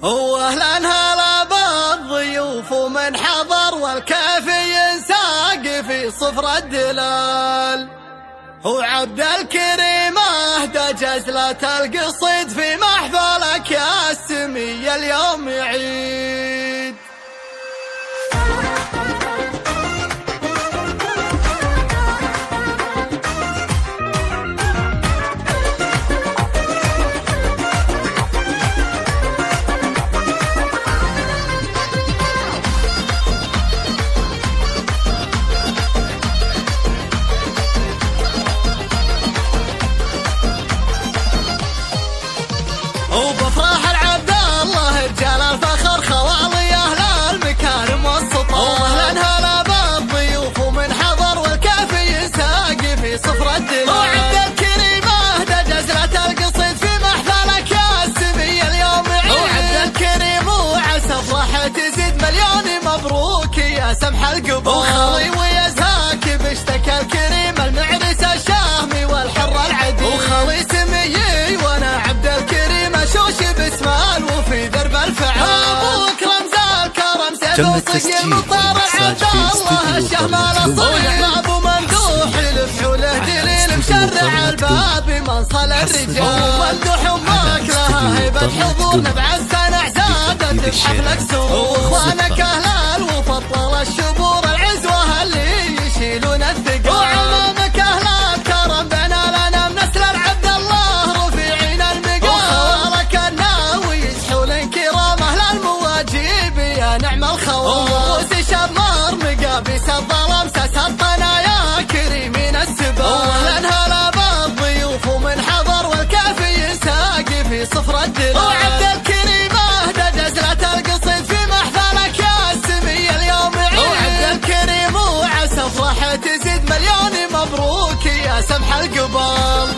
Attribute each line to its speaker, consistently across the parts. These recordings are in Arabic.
Speaker 1: واهلا هلا بالضيوف ومن حضر والكافي ينساق في صفر الدلال. وعبد الكريم اهدى جزلة القصيد في محفلك يا السمية اليوم عيد. وبفرح العبد الله رجال الفخر خوالي اهل المكارم والسطار. واهلا هلا بالضيوف ومن حضر والكافي ينساق في صفر الدلال. وعبد الكريم اهدى جزلة القصيد في محفلك يا السمية اليوم عيد. وعبد الكريم وعسى افراحه تزيد مليون مبروك يا سمح القبور. وخلي ويزهاك باشتكى الكريم المعرس الشامي والحر العديد. وخلي سميي وانا عبد الكريم اشوش باسمال وفي درب الفعال. ابوك رمز الكرم سيف وصقي مطار عبد الله الشمال الصغير. ابو ممدوح لفحوله دليل مشرع الباب منصل الرجال. وممدوح امك لها هيبه حضور نبع السنع زادت بحفلك سرور. واخوانك اهل الوفضل الشبور العزوه اللي يشيلون الثقال. وعمامك اهل الكرم بنا لنا من نسل العبد الله رفيعين المقام. وخوالك الناوي يسحول انكرام اهل المواجيب يا نعم الخوال. وروس شاب مرمقه بيس الظلام ساس الطنايا كريمين السبال. واهلا هلا بالضيوف ومن حضر والكافي ينساق في صفر الدلال. وعبد الكريم اهدى جزلة القصيد في محفلك يا السمية اليوم عيد. وعبد الكريم وعسى افراحه تزيد مليون مبروك يا سمح القبال.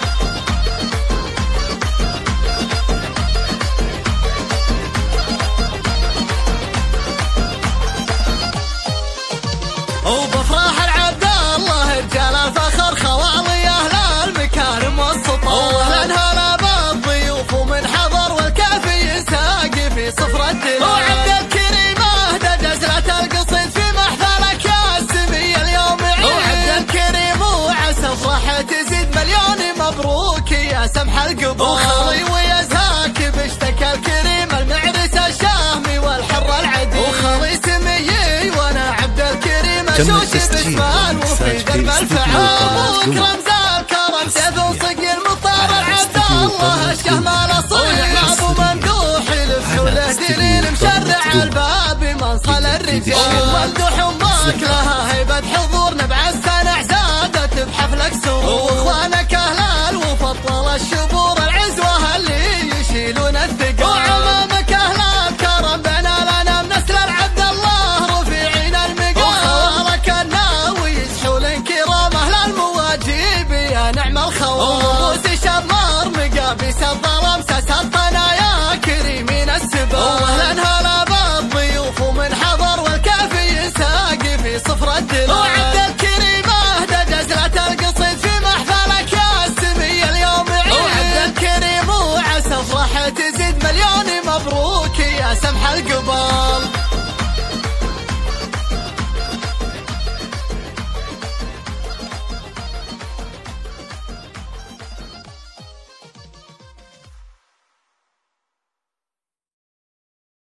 Speaker 1: وبفرح العبد الله رجال الفخر خوالي اهل المكارم والسطار. واهلا هلا بالضيوف ومن حضر والكافي ينساق في صفر الدلال. وعبد الكريم اهدى جزلة القصيد في محفلك يا السمية اليوم عيد. وعبد الكريم وعسى افراحه تزيد مليون مبروك يا سمح القبور. وخلي ويزهاك باشتكى الكريم المعرس الشامي والحر العديد. وخلي سميي وانا عبد الكريم اشوش باسمال وفي درب الفعال. ابوك رمز الكرم سيف وصقي المطار العبد الله الشمال الصغير. ابو ممدوح لفحوله دليل مشرع الباب منصل الرجال. وممدوح امك لها هيبه حضور نبع السنع زادت بحفلك سرور. واخوانك اهل الوفضل الشبور